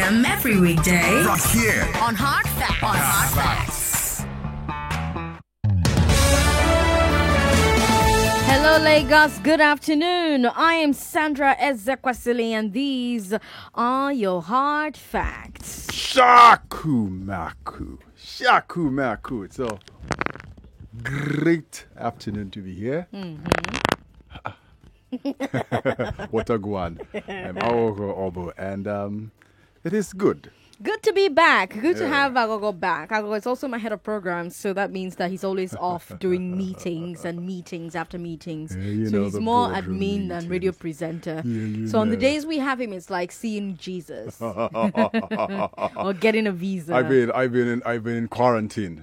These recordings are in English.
p.m. every weekday. Right here On Hard Facts. On Hard Facts. Hello, Lagos. Good afternoon. I am Sandra Ezekwesili, and these are your hard facts. Shakumaku. It's a great afternoon to be here. Watagwan. I'm Aogo Obo, and it is good. Good to be back. Good to have Agogo back. Agogo is also my head of programs, so that means that he's always off doing meetings and meetings after meetings. So he's more admin than radio presenter. So on the days we have him, it's like seeing Jesus or getting a visa. I've been in quarantine.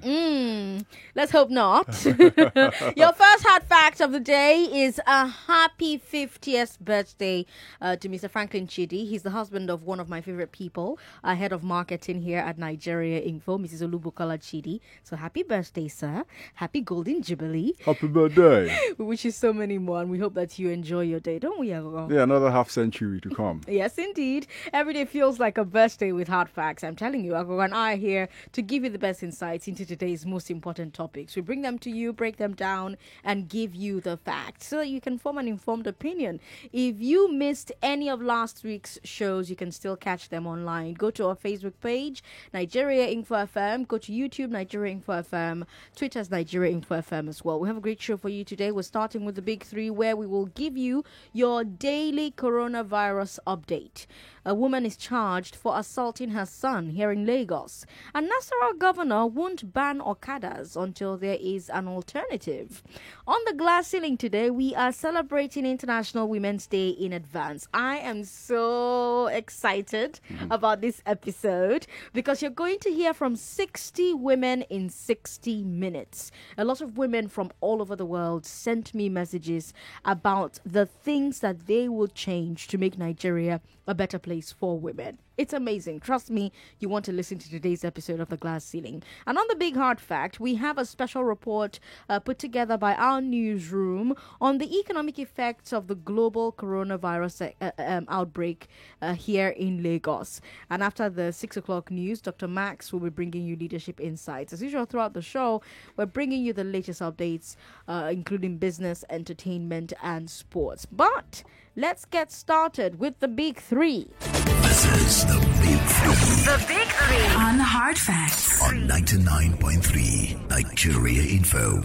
Let's hope not. Your first hard fact of the day is a happy 50th birthday to Mr. Franklin Chidi. He's the husband of one of my favorite people, head of marketing here at Nigeria Info, Mrs. Olubukola Chidi. So happy birthday, sir. Happy Golden Jubilee. Happy birthday. We wish you so many more, and we hope that you enjoy your day, don't we, Agogo? Yeah, another half century to come. Yes, indeed. Every day feels like a birthday with hard facts. I'm telling you, Agogo and I are here to give you the best insights into today's most important topics. We bring them to you, break them down, and give you the facts so that you can form an informed opinion. If you missed any of last week's shows, you can still catch them online. Go to our Facebook page, Nigeria Info FM. Go to YouTube, Nigeria Info FM. Twitter's Nigeria Info FM as well. We have a great show for you today. We're starting with the big three, where we will give you your daily coronavirus update. A woman is charged for assaulting her son here in Lagos. And Nasarawa governor won't ban Okadas until there is an alternative. On the glass ceiling today, we are celebrating International Women's Day in advance. I am so excited about this episode because you're going to hear from 60 women in 60 minutes. A lot of women from all over the world sent me messages about the things that they will change to make Nigeria a better place for women. It's amazing. Trust me, you want to listen to today's episode of The Glass Ceiling. And on the big hard fact, we have a special report put together by our newsroom on the economic effects of the global coronavirus outbreak here in Lagos. And after the 6 o'clock news, Dr. Max will be bringing you leadership insights. As usual, throughout the show, we're bringing you the latest updates, including business, entertainment, and sports. But let's get started with the big three. This is the Big Three. The Big Three. On Hard Facts. On 99.3 Nigeria Info.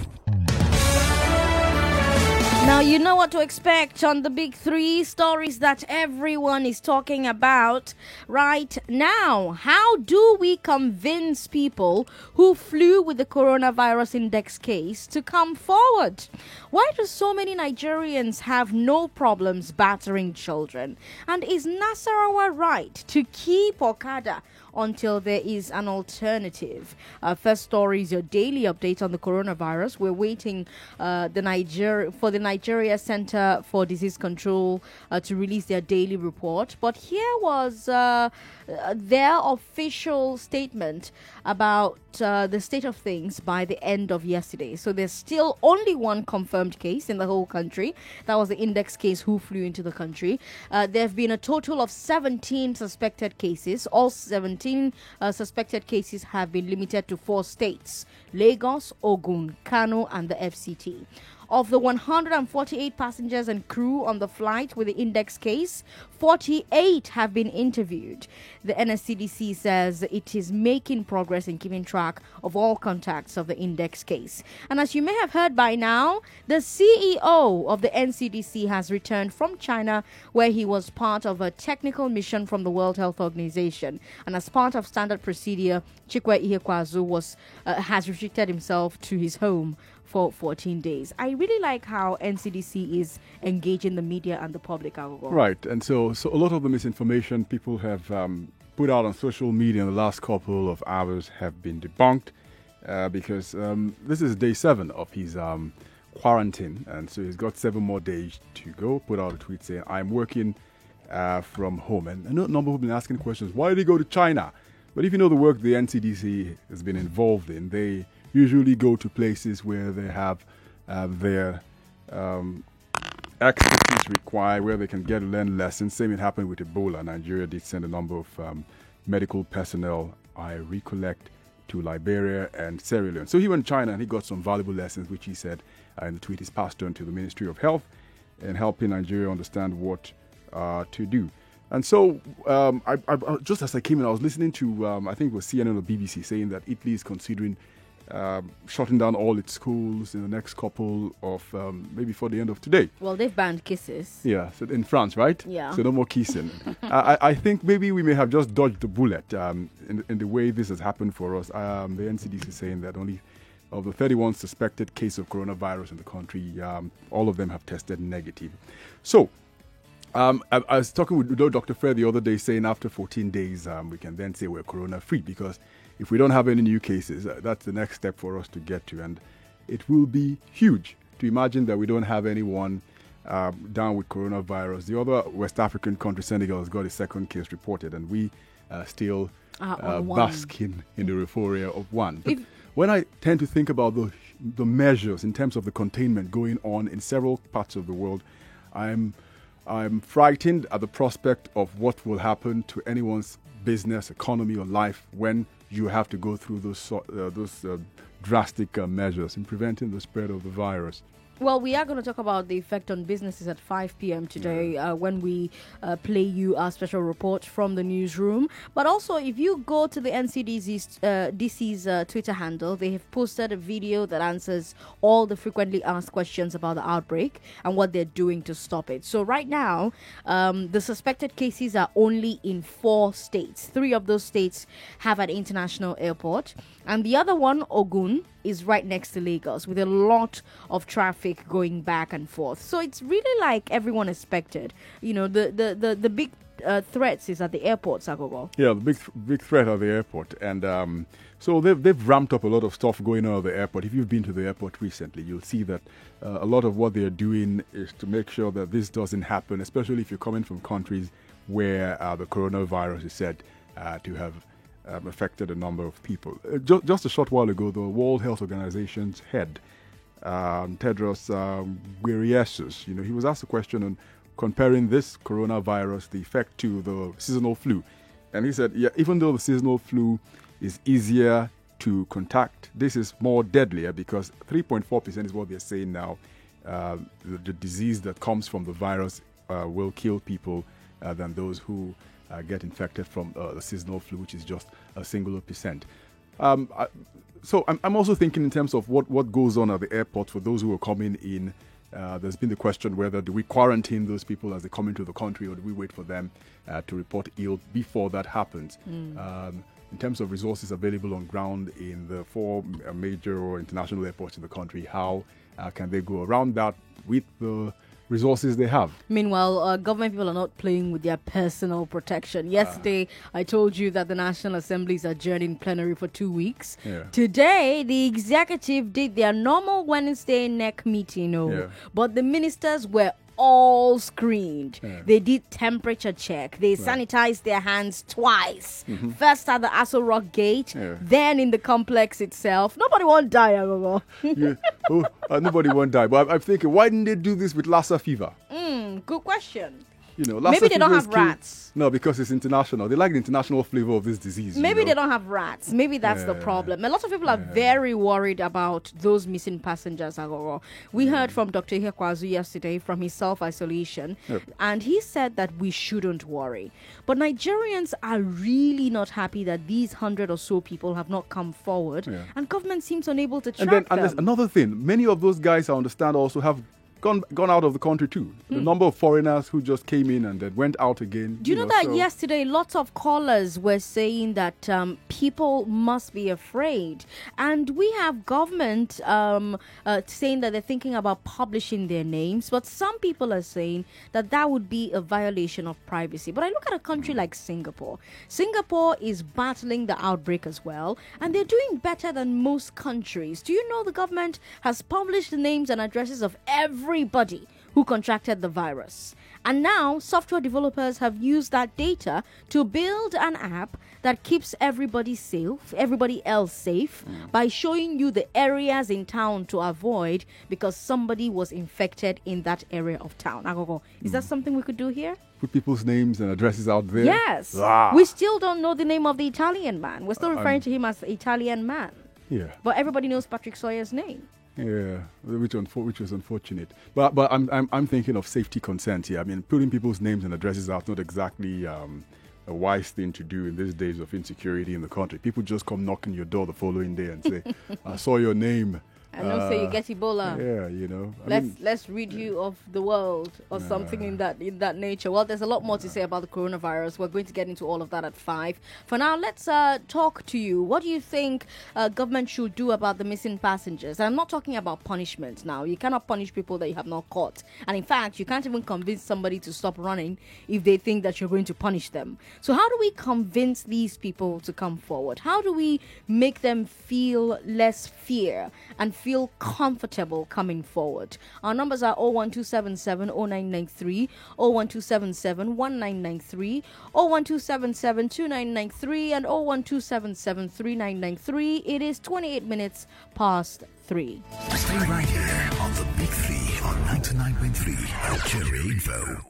Now, you know what to expect on the big three stories that everyone is talking about right now. How do we convince people who flew with the coronavirus index case to come forward? Why do so many Nigerians have no problems battering children? And is Nasarawa right to keep Okada until there is an alternative? First story is your daily update on the coronavirus. We're waiting for the Nigeria Center for Disease Control to release their daily report. But here was their official statement about the state of things by the end of yesterday. So there's still only one confirmed case in the whole country. That was the index case who flew into the country. There have been a total of 17 suspected cases. All 17 suspected cases have been limited to 4 states: Lagos, Ogun, Kano, and the FCT. Of the 148 passengers and crew on the flight with the index case, 48 have been interviewed. The NSCDC says it is making progress in keeping track of all contacts of the index case. And as you may have heard by now, the CEO of the NCDC has returned from China, where he was part of a technical mission from the World Health Organization. And as part of standard procedure, Chikwe Ihekwazu has restricted himself to his home for 14 days. I really like how NCDC is engaging the media and the public. Right, and so a lot of the misinformation people have put out on social media in the last couple of hours have been debunked because this is day 7 of his quarantine, and so he's got 7 more days to go. Put out a tweet saying, "I'm working from home." And I know a number of people have been asking questions, why did he go to China? But if you know the work the NCDC has been involved in, they usually go to places where they have their expertise required, where they can learn lessons. Same thing happened with Ebola. Nigeria did send a number of medical personnel, I recollect, to Liberia and Sierra Leone. So he went to China and he got some valuable lessons, which he said in the tweet is passed on to the Ministry of Health and helping Nigeria understand what to do. And so, I just as I came in, I was listening to, I think it was CNN or BBC saying that Italy is considering shutting down all its schools in the next couple of, maybe before the end of today. Well, they've banned kisses. Yeah, so in France, right? Yeah. So no more kissing. I think maybe we may have just dodged the bullet in the way this has happened for us. The NCDC is saying that only of the 31 suspected cases of coronavirus in the country, all of them have tested negative. So, I was talking with Dr. Fred the other day saying after 14 days, we can then say we're corona-free because if we don't have any new cases, that's the next step for us to get to. And it will be huge to imagine that we don't have anyone down with coronavirus. The other West African country, Senegal, has got a second case reported, and we still bask in the euphoria of one. But when I tend to think about the measures in terms of the containment going on in several parts of the world, I'm frightened at the prospect of what will happen to anyone's business, economy, or life when you have to go through those drastic measures in preventing the spread of the virus. Well, we are going to talk about the effect on businesses at 5 p.m. today when we play you our special report from the newsroom. But also, if you go to the NCDC's Twitter handle, they have posted a video that answers all the frequently asked questions about the outbreak and what they're doing to stop it. So right now, the suspected cases are only in 4 states. 3 of those states have an international airport. And the other one, Ogun, is right next to Lagos with a lot of traffic going back and forth. So it's really like everyone expected. You know, the big threats is at the airports, Agogo. Yeah, the big threat at the airport. And so they've ramped up a lot of stuff going on at the airport. If you've been to the airport recently, you'll see that a lot of what they're doing is to make sure that this doesn't happen, especially if you're coming from countries where the coronavirus is said to have affected a number of people. Just a short while ago, the World Health Organization's head, Tedros Ghebreyesus, he was asked a question on comparing this coronavirus, the effect to the seasonal flu. And he said, yeah, even though the seasonal flu is easier to contact, this is more deadlier because 3.4% is what they're saying now. The disease that comes from the virus will kill people than those who get infected from the seasonal flu, which is just a singular percent. So I'm also thinking in terms of what goes on at the airport for those who are coming in. There's been the question whether do we quarantine those people as they come into the country or do we wait for them to report ill before that happens? In terms of resources available on ground in the 4 major or international airports in the country, how can they go around that with the resources they have? Meanwhile, government people are not playing with their personal protection. Yesterday, I told you that the National Assembly is adjourned in plenary for 2 weeks. Yeah. Today, the executive did their normal Wednesday NEC meeting, but the ministers were all screened. Yeah. They did temperature check. They sanitized their hands twice. First at the Aso Rock Gate, then in the complex itself. Nobody won't die, Agogo. Nobody won't die. But I'm thinking, why didn't they do this with Lassa fever? Good question. Lassa Maybe they don't fever have rats. No, because it's international. They like the international flavor of this disease. Maybe they don't have rats. Maybe that's the problem. A lot of people are very worried about those missing passengers, Agoro. We heard from Dr. Ihekwazu yesterday from his self-isolation, and he said that we shouldn't worry. But Nigerians are really not happy that these 100 or so people have not come forward, and government seems unable to track them. And there's another thing. Many of those guys, I understand, also have gone out of the country too. The number of foreigners who just came in and then went out again. Do you know that yesterday lots of callers were saying that people must be afraid, and we have government saying that they're thinking about publishing their names, but some people are saying that would be a violation of privacy. But I look at a country like Singapore. Singapore is battling the outbreak as well, and they're doing better than most countries. Do you know the government has published the names and addresses of everybody who who contracted the virus. And now, software developers have used that data to build an app that keeps everybody else safe, by showing you the areas in town to avoid because somebody was infected in that area of town. Agogo, is that something we could do here? Put people's names and addresses out there. Yes. We still don't know the name of the Italian man. We're still referring to him as the Italian man. Yeah. But everybody knows Patrick Sawyer's name. Yeah, which was unfortunate. But I'm thinking of safety concerns here. I mean, putting people's names and addresses out not exactly a wise thing to do in these days of insecurity in the country. People just come knocking your door the following day and say, "I saw your name." I know, say you get Ebola. Yeah, you know. Let's rid you of the world or something in that nature. Well, there's a lot more to say about the coronavirus. We're going to get into all of that at 5. For now, let's talk to you. What do you think government should do about the missing passengers? And I'm not talking about punishment now. You cannot punish people that you have not caught. And in fact, you can't even convince somebody to stop running if they think that you're going to punish them. So how do we convince these people to come forward? How do we make them feel less fear and feel comfortable coming forward? Our numbers are 01277 0993, 01277 1993, 01277 2993, and 01277 3993. It is 28 minutes past 3. Stay right here on the Big 3 on 99.3 Nigeria Info.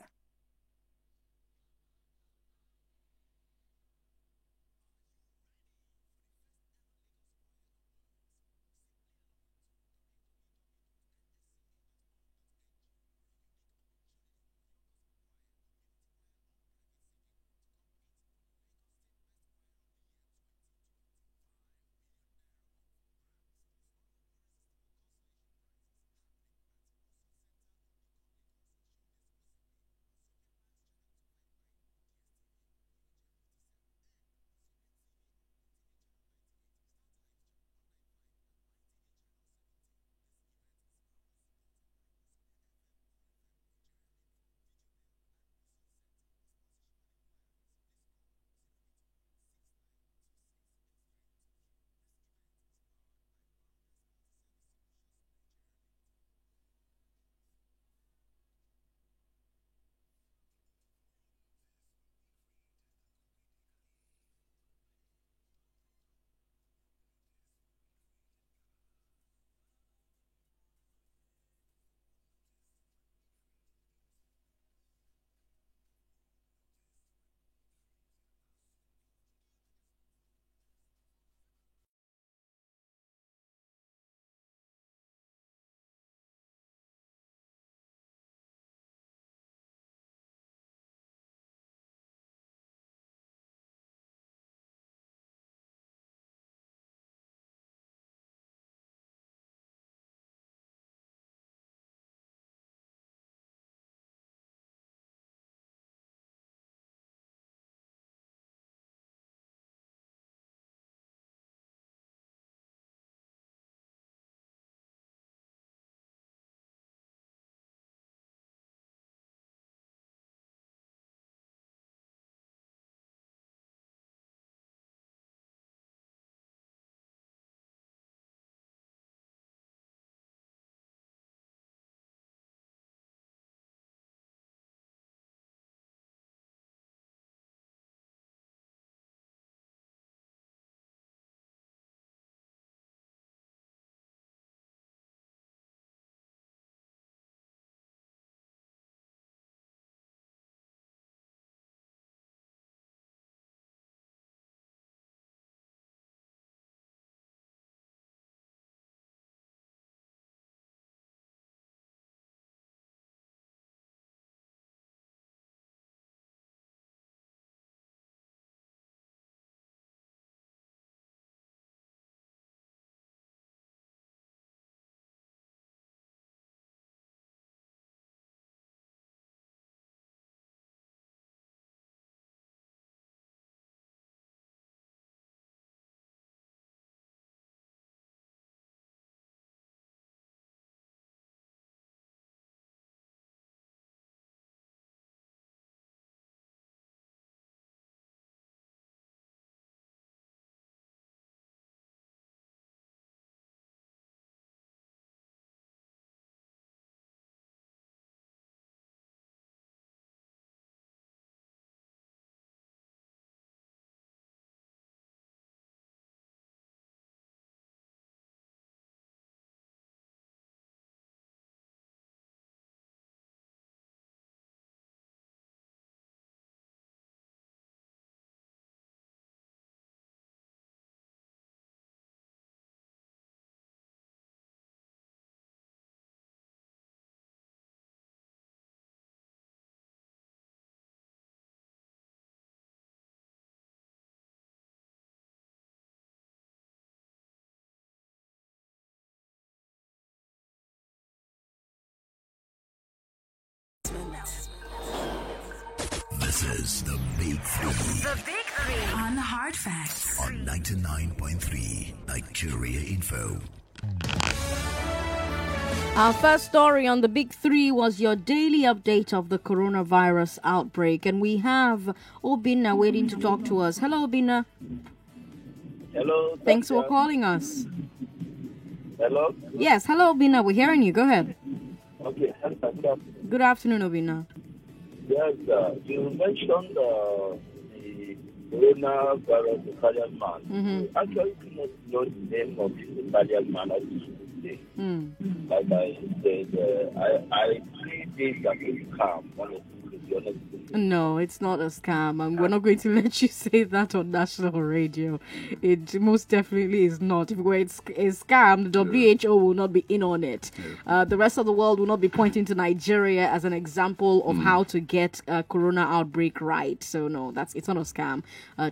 This is the Big Three The Big Three on Hard Facts. on 99.3 Nigeria Info. Our first story on the Big Three was your daily update of the coronavirus outbreak. And we have Obinna waiting to talk to us. Hello, Obinna. Hello. Thanks for calling us. Hello. Yes, hello, Obinna. We're hearing you. Go ahead. Okay. Good afternoon, Obinna. Yes, you mentioned the coronavirus Italian man. Mm-hmm. Actually, do not know the name of this Italian man as you today. Like I said, I see this as a scam, honestly, to be honest with you. No, it's not a scam, and we're not going to let you say that on national radio. It most definitely is not. If it were a scam, the WHO will not be in on it. The rest of the world will not be pointing to Nigeria as an example of how to get a corona outbreak right. So no, it's not a scam.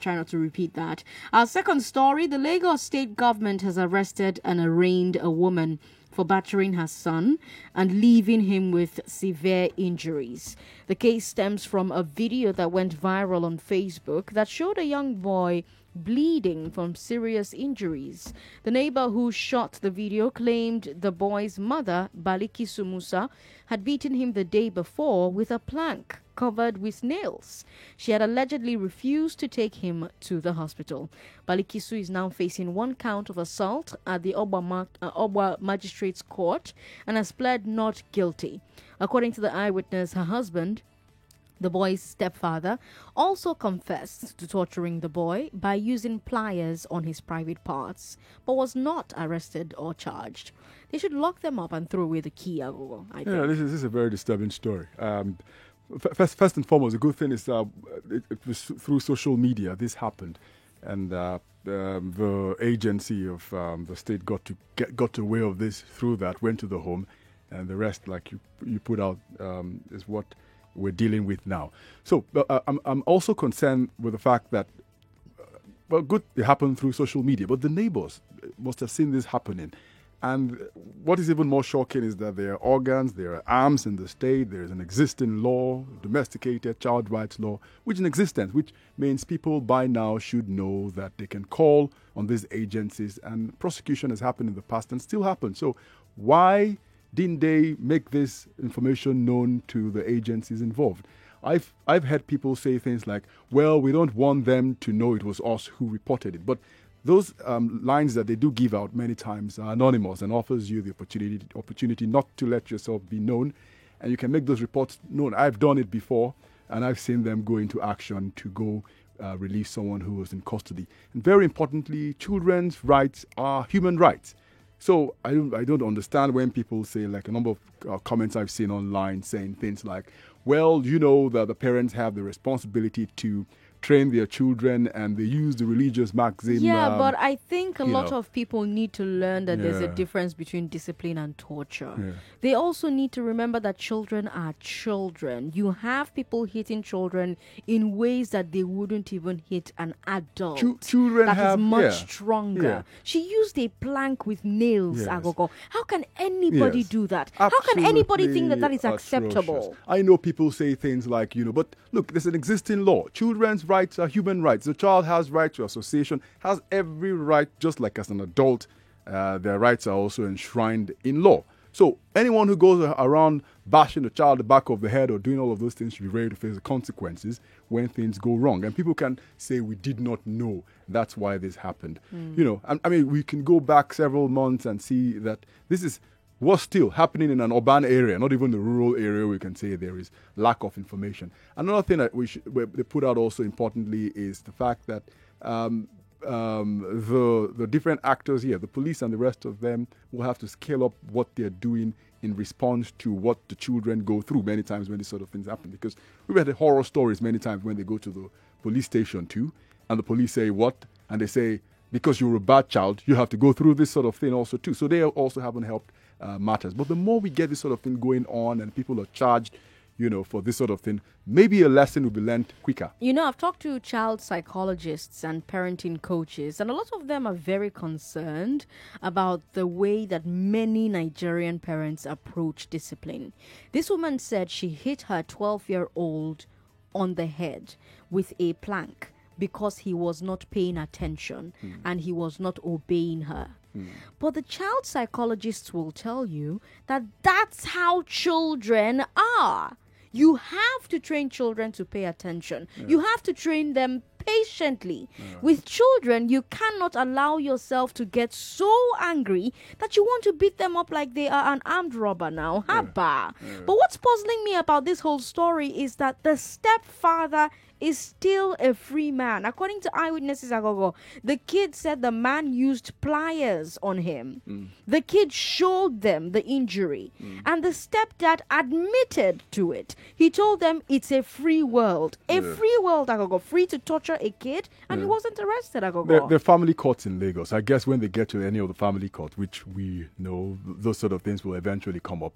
Try not to repeat that. Our second story: the Lagos state government has arrested and arraigned a woman for battering her son and leaving him with severe injuries. The case stems from a video that went viral on Facebook that showed a young boy bleeding from serious injuries. The neighbor who shot the video claimed the boy's mother, Balikisu Musa, had beaten him the day before with a plank covered with nails. She had allegedly refused to take him to the hospital. Balikisu is now facing one count of assault at the Obwa Magistrates Court and has pled not guilty. According to the eyewitness, her husband, the boy's stepfather, also confessed to torturing the boy by using pliers on his private parts, but was not arrested or charged. They should lock them up and throw away the key, Agogo, I think. Yeah, this is a very disturbing story. First and foremost, the good thing is it was through social media this happened, and the agency of the state got aware of this through that, went to the home, and the rest, like you put out, is what we're dealing with now. So I'm also concerned with the fact that, well, good, it happened through social media, but the neighbors must have seen this happening. And what is even more shocking is that there are organs, there are arms in the state, there is an existing law, domesticated child rights law, which is in existence, which means people by now should know that they can call on these agencies, and prosecution has happened in the past and still happens. So why didn't they make this information known to the agencies involved? I've heard people say things like, well, we don't want them to know it was us who reported it. But those lines that they do give out many times are anonymous and offers you the opportunity not to let yourself be known. And you can make those reports known. I've done it before, and I've seen them go into action to go release someone who was in custody. And very importantly, children's rights are human rights. So I don't understand when people say, like a number of comments I've seen online saying things like, well, you know that the parents have the responsibility to train their children, and they use the religious maxim. Yeah, but I think a lot of people need to learn that there's a difference between discipline and torture. Yeah. They also need to remember that children are children. You have people hitting children in ways that they wouldn't even hit an adult. Children that have is much stronger. Yeah. She used a plank with nails, Yes. Agogo. How can anybody Yes. do that? How can anybody think that is Absolutely acceptable? atrocious. I know people say things like, but look, there's an existing law. Children's rights are human rights. The child has right to association, has every right, just like as an adult. Their rights are also enshrined in law. So anyone who goes around bashing the child the back of the head or doing all of those things should be ready to face the consequences when things go wrong. And people can say, we did not know. That's why this happened. I mean, we can go back several months and see that this was still happening in an urban area, not even the rural area. We can say there is lack of information. Another thing that they put out also importantly is the fact that the different actors here, the police and the rest of them, will have to scale up what they're doing in response to what the children go through many times when these sort of things happen. Because we've had horror stories many times when they go to the police station too, and the police say, what? And they say, because you're a bad child, you have to go through this sort of thing also too. So they also haven't helped matters. But the more we get this sort of thing going on and people are charged, for this sort of thing, maybe a lesson will be learned quicker. I've talked to child psychologists and parenting coaches, and a lot of them are very concerned about the way that many Nigerian parents approach discipline. This woman said she hit her 12-year-old on the head with a plank because he was not paying attention and he was not obeying her. But the child psychologists will tell you that that's how children are. You have to train children to pay attention. You have to train them patiently. With children, you cannot allow yourself to get so angry that you want to beat them up like they are an armed robber now. Haba. But what's puzzling me about this whole story is that the stepfather is still a free man. According to eyewitnesses, Agogo, the kid said the man used pliers on him. The kid showed them the injury, and the stepdad admitted to it. He told them it's a free world. A free world, Agogo. Free to torture a kid, and he wasn't arrested, Agogo. There are family courts in Lagos. I guess when they get to any of the family courts, which we know, those sort of things will eventually come up.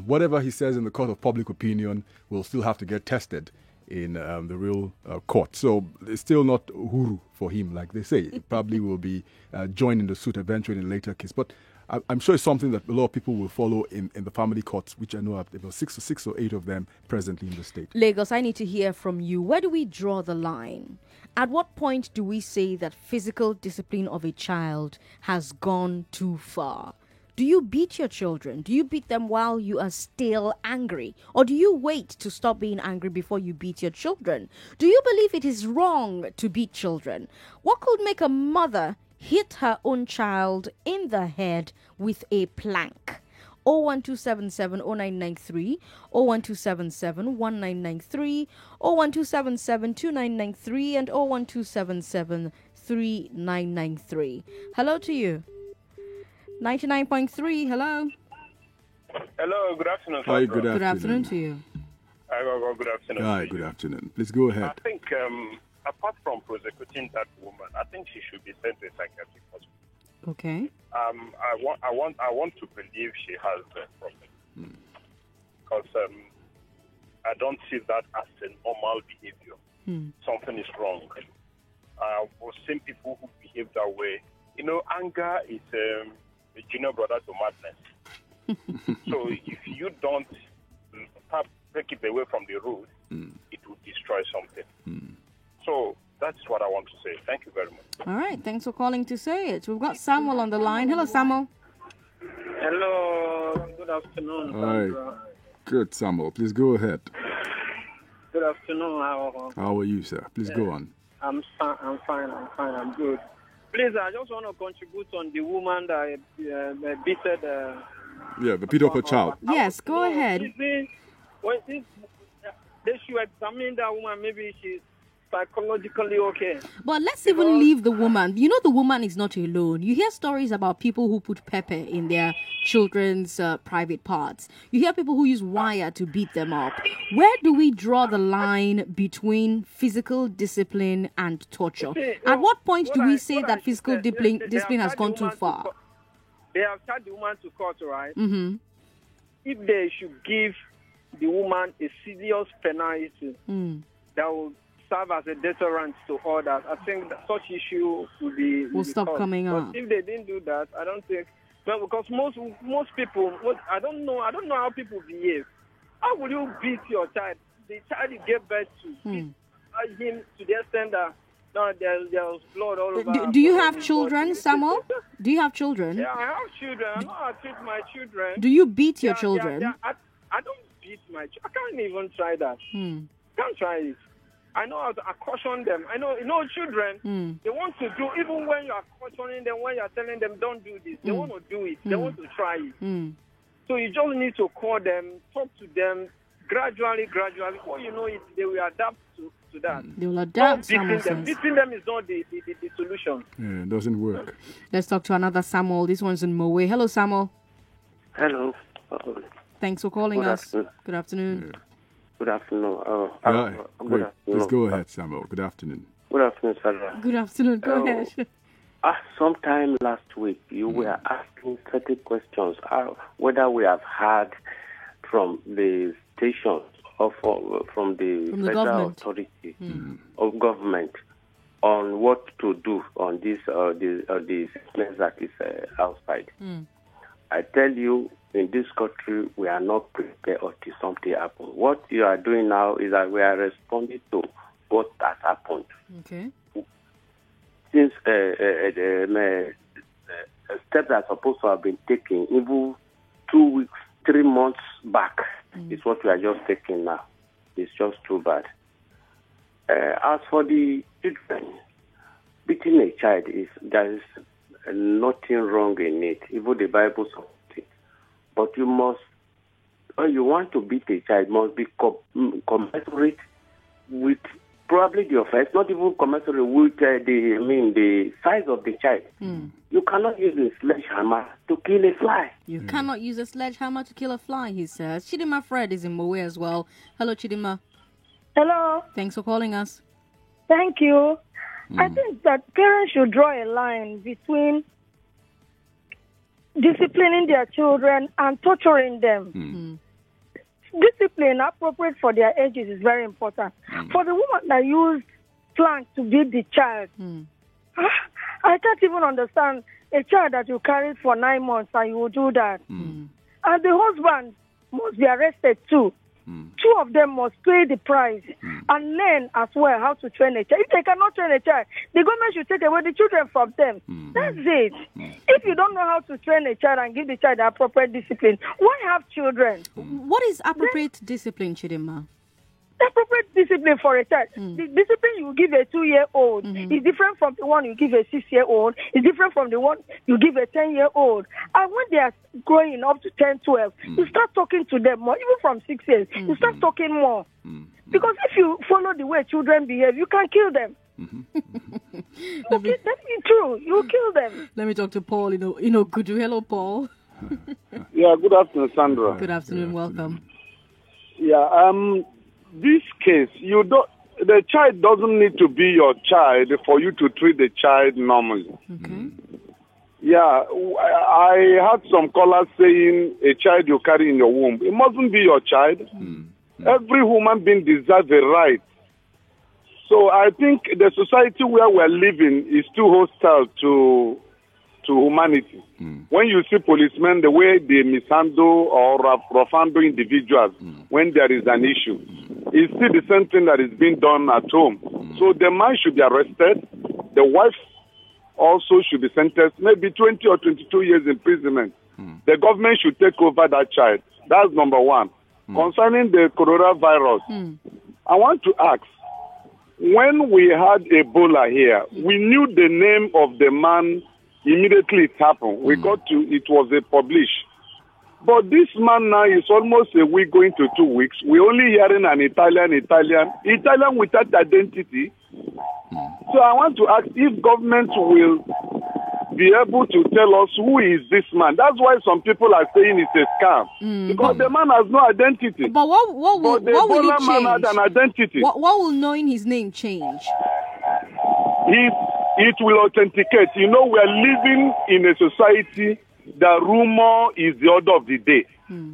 Whatever he says in the court of public opinion will still have to get tested in the real court. So it's still not uhuru for him, like they say. It probably will be joining the suit eventually in a later case. But I'm sure it's something that a lot of people will follow in the family courts, which I know there are six or eight of them presently in the state. Lagos, I need to hear from you. Where do we draw the line? At what point do we say that physical discipline of a child has gone too far? Do you beat your children? Do you beat them while you are still angry? Or do you wait to stop being angry before you beat your children? Do you believe it is wrong to beat children? What could make a mother hit her own child in the head with a plank? 01277 0993, 01277 1993, 01277 2993, and 01277 3993. Hello to you. 99.3, hello. Hello, good afternoon. Hi, good afternoon. Good afternoon to you. Good afternoon. Hi, good afternoon. Please go ahead. I think, apart from prosecuting that woman, I think she should be sent to a psychiatric hospital. Okay. I want to believe she has a problem because I don't see that as a normal behavior. Something is wrong. I've seen people who behave that way. Anger is a junior brother to madness. So if you don't take it away from the root, it will destroy something. So that's what I want to say. Thank you very much. All right. Thanks for calling to say it. We've got Samuel on the line. Hello, Samuel. Hello. Good afternoon. Hi. Good, Samuel. Please go ahead. Good afternoon. How are you, sir? Please go on. I'm fine. I'm good. Please, I just want to contribute on the woman that beated. The beat up a child. Yes, go ahead. They should examine that woman. Maybe she's psychologically okay. But let's even leave the woman. The woman is not alone. You hear stories about people who put pepper in their children's private parts. You hear people who use wire to beat them up. Where do we draw the line between physical discipline and torture? At what point do we say that physical discipline has gone too far? They have charged the woman to court, right? Mm-hmm. If they should give the woman a serious penalty that will serve as a deterrent to others, I think that such issue will stop caused. coming up. But if they didn't do that, I don't think. Well, because most people, I don't know how people behave. How will you beat your child? The child you gave birth to, beat him to the extent that there's blood all over. Do you have children, Samuel? Do you have children? Yeah, I have children. I know how to treat my children. Do you beat your children? I don't beat my children. I can't even try that. Can't try it. I know how to caution them. I know, children, they want to do, even when you are cautioning them, when you are telling them, don't do this, they want to do it. They want to try it. So you just need to call them, talk to them, gradually. Before you know it, they will adapt to that. They will adapt. Beating them is not the solution. Yeah, it doesn't work. Let's talk to another Samuel. This one's in Moe. Hello, Samuel. Hello. Thanks for calling us. Good afternoon. Yeah. Good afternoon. Good afternoon. Please go ahead, Samuel. Good afternoon. Good afternoon, Sarah. Good afternoon. Go ahead. Sometime last week, you were asking certain questions, whether we have heard from the dictation from the federal government. authority of government on what to do on this the sickness that is outside. I tell you, in this country, we are not prepared until something happens. What you are doing now is that we are responding to what has happened. Okay. Since steps are supposed to have been taken even 2 weeks, 3 months back is what we are just taking now. It's just too bad. As for the children, beating a child, there is nothing wrong in it. Even the Bible supports it. But you must, when you want to beat a child, must be commensurate with probably the offense, not even commensurate with the size of the child. You cannot use a sledgehammer to kill a fly. You cannot use a sledgehammer to kill a fly, he says. Chidima Fred is in Moe as well. Hello, Chidima. Hello. Thanks for calling us. Thank you. I think that parents should draw a line between disciplining their children and torturing them. Discipline appropriate for their ages is very important. For the woman that used plank to beat the child, I can't even understand a child that you carried for 9 months and you will do that. And the husband must be arrested too. Two of them must pay the price and learn as well how to train a child. If they cannot train a child, the government should take away the children from them. That's it. If you don't know how to train a child and give the child the appropriate discipline, why have children? What is appropriate discipline, Chidima? Appropriate discipline for a child. The discipline you give a 2-year-old is different from the one you give a 6-year-old. It's different from the one you give a 10-year-old. And when they are growing up to 10, 12, you start talking to them more. Even from 6 years, you start talking more. Because if you follow the way children behave, you can kill them. That's true. You kill them. Let me talk to Paul. Good. Hello, Paul. Yeah, good afternoon, Sandra. Good afternoon. Welcome. Yeah, this case, the child doesn't need to be your child for you to treat the child normally. Okay. Yeah, I had some callers saying a child you carry in your womb. It mustn't be your child. Every human being deserves a right. So I think the society where we're living is too hostile to humanity. When you see policemen, the way they mishandle or rough handle individuals when there is an issue, it's still the same thing that is being done at home. So the man should be arrested. The wife also should be sentenced, maybe 20 or 22 years imprisonment. The government should take over that child. That's number one. Concerning the coronavirus, I want to ask, when we had Ebola here, we knew the name of the man immediately it happened. We got to, it was published. But this man now is almost a week going to 2 weeks. We're only hearing an Italian without identity. So I want to ask if government will be able to tell us who is this man. That's why some people are saying it's a scam. Because the man has no identity. But what will the it Ebola change? man had an identity. What will knowing his name change? It will authenticate. We are living in a society that rumor is the order of the day.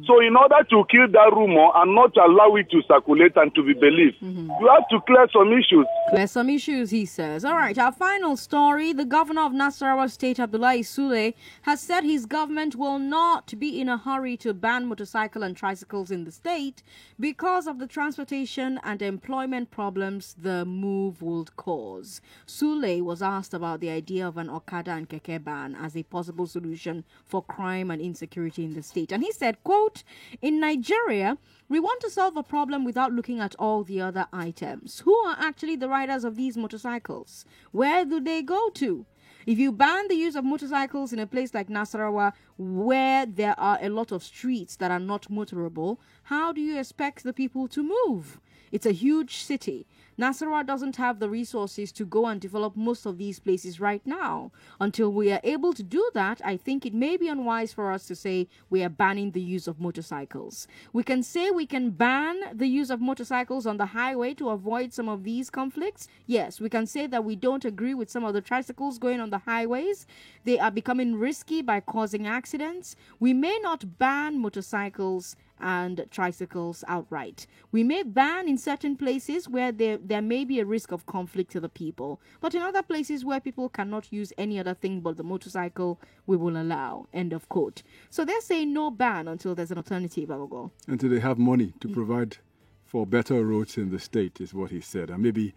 So in order to kill that rumor and not allow it to circulate and to be believed, you have to clear some issues. Clear some issues, he says. All right, our final story. The governor of Nasarawa State, Abdullahi Sule, has said his government will not be in a hurry to ban motorcycle and tricycles in the state because of the transportation and employment problems the move would cause. Sule was asked about the idea of an Okada and Keke ban as a possible solution for crime and insecurity in the state. And he said, quote, in Nigeria, we want to solve a problem without looking at all the other items. Who are actually the riders of these motorcycles? Where do they go to? If you ban the use of motorcycles in a place like Nasarawa, where there are a lot of streets that are not motorable, how do you expect the people to move? It's a huge city. Nasarawa doesn't have the resources to go and develop most of these places right now. Until we are able to do that, I think it may be unwise for us to say we are banning the use of motorcycles. We can say we can ban the use of motorcycles on the highway to avoid some of these conflicts. Yes, we can say that we don't agree with some of the tricycles going on the highways. They are becoming risky by causing accidents. We may not ban motorcycles and tricycles outright. We may ban in certain places where there may be a risk of conflict to the people, but in other places where people cannot use any other thing but the motorcycle, we will allow. End of quote. So they're saying no ban until there's an alternative, Agogo. Until they have money to provide for better roads in the state, is what he said. And maybe,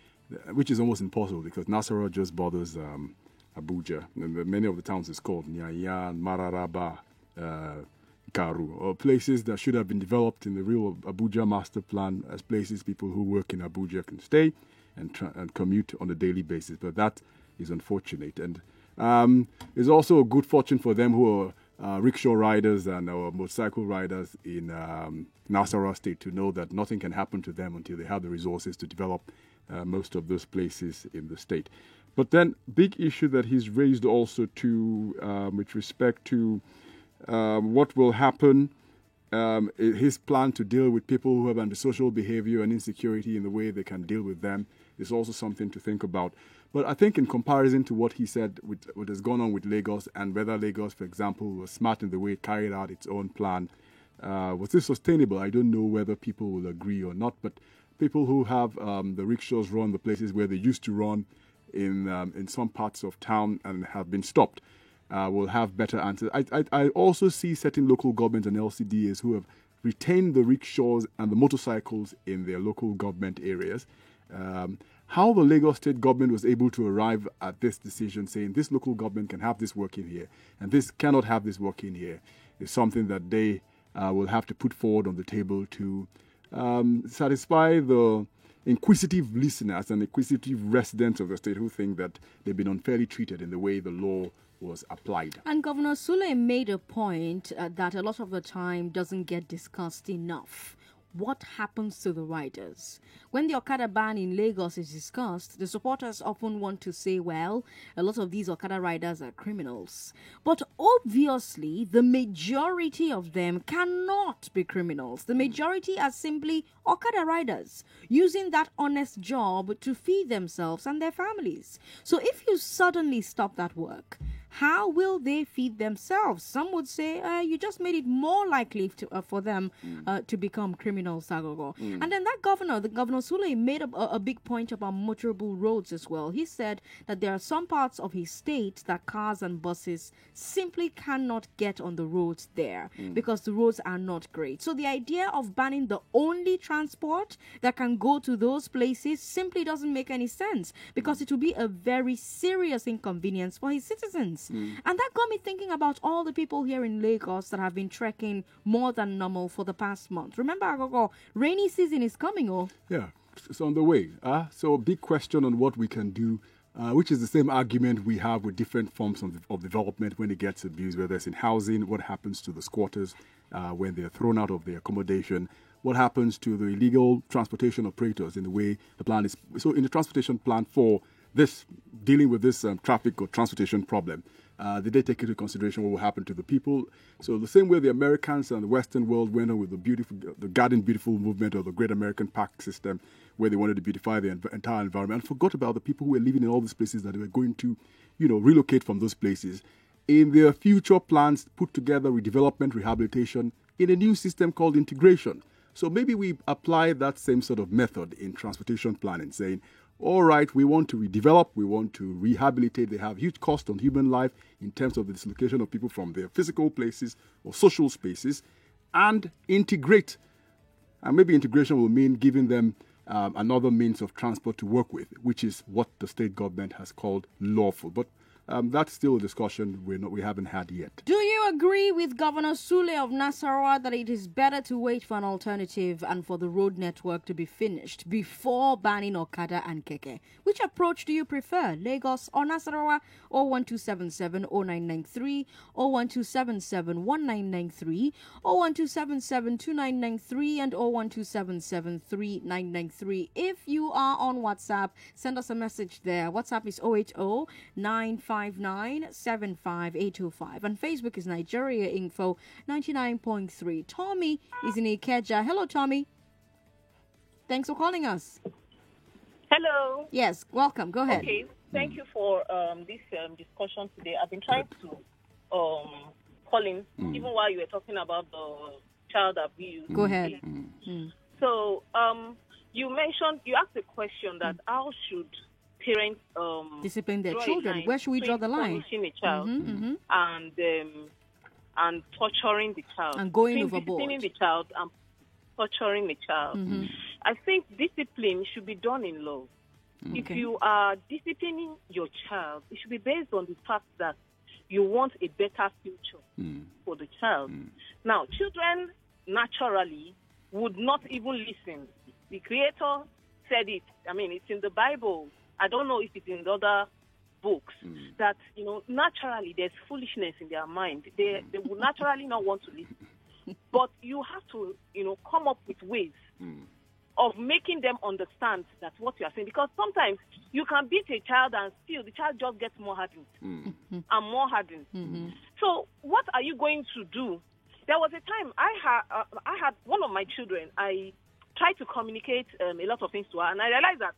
which is almost impossible because Nasarawa just borders Abuja. And many of the towns is called Nyanya, Mararaba, Karu, or places that should have been developed in the real Abuja master plan as places people who work in Abuja can stay and commute on a daily basis. But that is unfortunate. And it's also a good fortune for them who are rickshaw riders and motorcycle riders in Nasarawa State to know that nothing can happen to them until they have the resources to develop most of those places in the state. But then, big issue that he's raised also to, with respect to what will happen, his plan to deal with people who have antisocial behavior and insecurity in the way they can deal with them is also something to think about. But I think in comparison to what he said, with what has gone on with Lagos, and whether Lagos, for example, was smart in the way it carried out its own plan, was this sustainable? I don't know whether people will agree or not, but people who have the rickshaws run the places where they used to run in some parts of town and have been stopped will have better answers. I also see certain local governments and LCDAs who have retained the rickshaws and the motorcycles in their local government areas. How the Lagos state government was able to arrive at this decision saying this local government can have this working here and this cannot have this working here is something that they will have to put forward on the table to satisfy the inquisitive listeners and inquisitive residents of the state who think that they've been unfairly treated in the way the law was applied. And Governor Sule made a point that a lot of the time doesn't get discussed enough. What happens to the riders? When the Okada ban in Lagos is discussed, the supporters often want to say, well, a lot of these Okada riders are criminals. But obviously, the majority of them cannot be criminals. The majority are simply Okada riders using that honest job to feed themselves and their families. So if you suddenly stop that work, how will they feed themselves? Some would say you just made it more likely for them to become criminals, Sagogo. And then that governor, the Governor Sule, made a big point about motorable roads as well. He said that there are some parts of his state that cars and buses simply cannot get on the roads there because the roads are not great. So the idea of banning the only transport that can go to those places simply doesn't make any sense because it will be a very serious inconvenience for his citizens. And that got me thinking about all the people here in Lagos that have been trekking more than normal for the past month. Remember, Agogo, rainy season is coming, oh? Yeah, it's on the way. So a big question on what we can do, which is the same argument we have with different forms of development when it gets abused, whether it's in housing, what happens to the squatters when they're thrown out of their accommodation, what happens to the illegal transportation operators in the way the plan is. So in the transportation plan for this, dealing with this traffic or transportation problem, did they take into consideration what will happen to the people? So the same way the Americans and the Western world went on with the Garden Beautiful movement or the Great American Park system, where they wanted to beautify the entire environment, and forgot about the people who were living in all these places that they were going to, relocate from those places. In their future plans, put together redevelopment, rehabilitation in a new system called integration. So maybe we apply that same sort of method in transportation planning, saying, all right, we want to redevelop, we want to rehabilitate. They have huge cost on human life in terms of the dislocation of people from their physical places or social spaces, and integrate. And maybe integration will mean giving them another means of transport to work with, which is what the state government has called lawful. But that's still a discussion we haven't had yet. Do you agree with Governor Sule of Nasarawa that it is better to wait for an alternative and for the road network to be finished before banning Okada and Keke? Which approach do you prefer, Lagos or Nasarawa? 01277-0993, 01277-1993, 01277-2993, and 01277-3993. If you are on WhatsApp, send us a message there. WhatsApp is 080-959-75825. And Facebook is Nigeria Info 99.3. Tommy is in Ikeja. Hello, Tommy. Thanks for calling us. Hello. Yes, welcome. Go ahead. Okay, thank you for this discussion today. I've been trying to call in, even while you were talking about the child abuse. Go ahead. So, you asked a question that how should parents discipline their draw a children? line Where should we draw the between line? punishing a child and torturing the child, And going between overboard. disciplining the child and torturing the child. I think discipline should be done in love. If you are disciplining your child, it should be based on the fact that you want a better future for the child. Now, children naturally would not even listen. The Creator said it. I mean, it's in the Bible. I don't know if it's in the other books that, naturally there's foolishness in their mind. They will naturally not want to listen. But you have to, come up with ways of making them understand that what you are saying. Because sometimes you can beat a child and still the child just gets more hardened and more hardened. So what are you going to do? There was a time I had one of my children. I tried to communicate a lot of things to her, and I realized that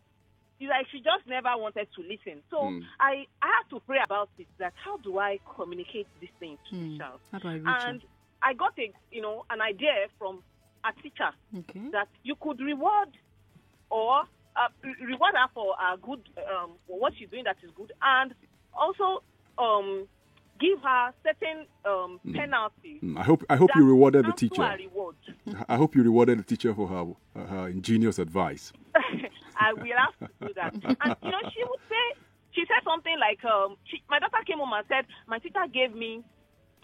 she just never wanted to listen. So I had to pray about it, that how do I communicate this thing to the child? How do I reach And I got an idea from a teacher that you could reward her for a good what she's doing that is good, and also give her certain penalties. I hope you rewarded the cancel teacher. her reward. I hope you rewarded the teacher for her ingenious advice. I will have to do that. And she said something like, my daughter came home and said, my teacher gave me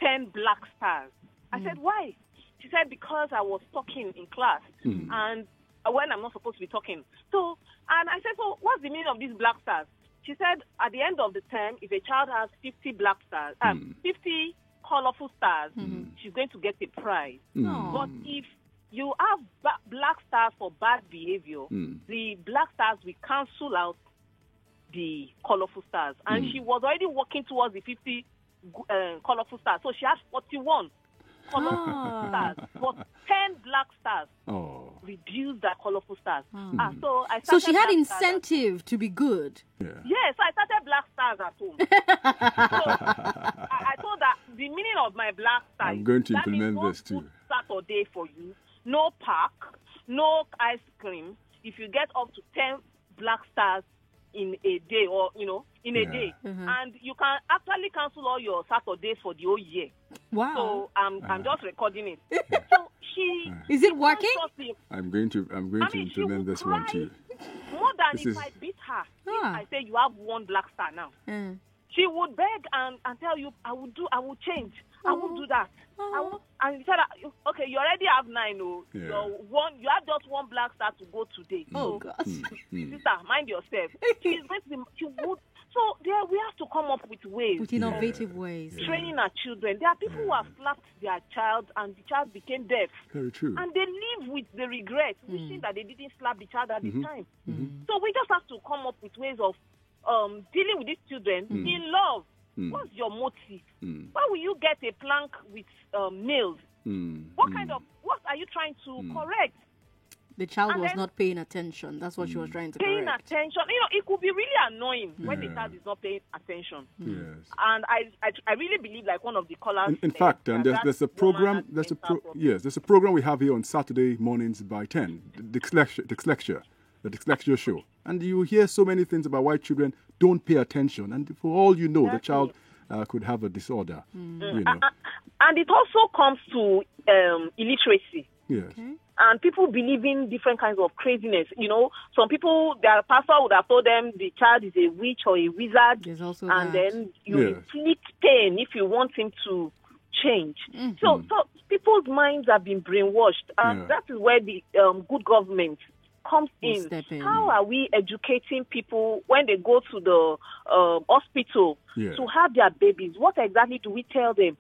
10 black stars. I said, why? She said, because I was talking in class and when I'm not supposed to be talking. So, and I said, so what's the meaning of these black stars? She said, at the end of the term, if a child has 50 black stars, 50 colorful stars, she's going to get a prize. But if you have black stars for bad behavior, the black stars will cancel out the colorful stars. And she was already working towards the 50 colorful stars. So she has 41 colorful stars, but 10 black stars reduce that colorful stars. So I So she had black stars incentive to be good. Yes, I started black stars at home. So I told that the meaning of my black stars. I'm going to that implement means this too. no food Saturday for you, no park, no ice cream. If you get up to 10 black stars in a day, or in a day, and you can actually cancel all your Saturdays for the whole year. Wow! So I'm just recording it. So is it working? I'm going to implement this one too. More than if I beat her, if I say you have one black star now, she would beg and tell you, I will change. I won't do that. And he said, okay, you already have 9. You have just one black star to go today. Oh, God. Sister, mind yourself. She would. So there we have to come up with ways. With innovative ways. Training our children. There are people who have slapped their child and the child became deaf. Very true. And they live with the regret, wishing that they didn't slap the child at the time. So we just have to come up with ways of dealing with these children in love. What's your motive? Why will you get a plank with nails? What are you trying to correct? The child was not paying attention. That's what she was trying to paying correct. attention. It could be really annoying when the child is not paying attention. Yes. And I really believe, like one of the callers. In fact, and there's a program. There's a program we have here on Saturday mornings by 10. The dyslexia show, and you hear so many things about why children don't pay attention, and for all you know, the child could have a disorder. And it also comes to illiteracy. Yes. Okay. And people believe in different kinds of craziness. Some people, their pastor would have told them the child is a witch or a wizard, and then you inflict pain if you want him to change. So people's minds have been brainwashed, and that is where the good government comes in. How are we educating people when they go to the hospital to have their babies? What exactly do we tell them?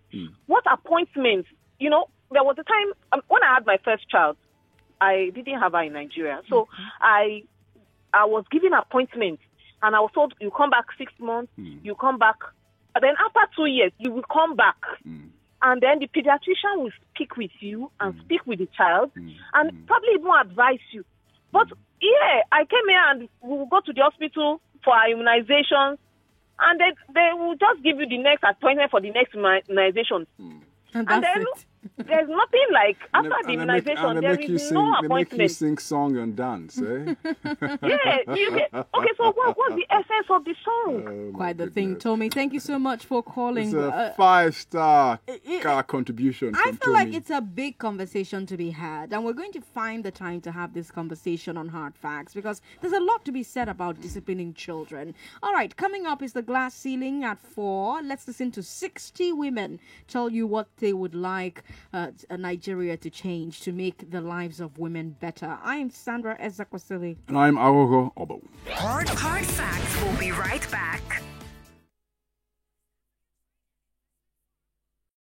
What appointments? There was a time when I had my first child, I didn't have her in Nigeria. So I was given appointments, and I was told, you come back 6 months, you come back. And then after 2 years, you will come back. And then the pediatrician will speak with you and speak with the child and probably even advise you. But I came here and we will go to the hospital for our immunizations, and they will just give you the next appointment for the next immunization. And then There's nothing like after the And immunization, there is no They make you appointment. sing song and dance, eh? Okay, so what's the essence of the song? Quite the thing, Tommy. Thank you so much for calling. It's a 5-star contribution. I from feel like Tommy. it's a big conversation to be had, and we're going to find the time to have this conversation on Hard Facts because there's a lot to be said about disciplining children. All right, coming up is the glass ceiling at 4. Let's listen to 60 women tell you what they would like Nigeria to change to make the lives of women better. I am Sandra Ezekwesili. And I'm Agogo Obo. Hard Facts will be right back.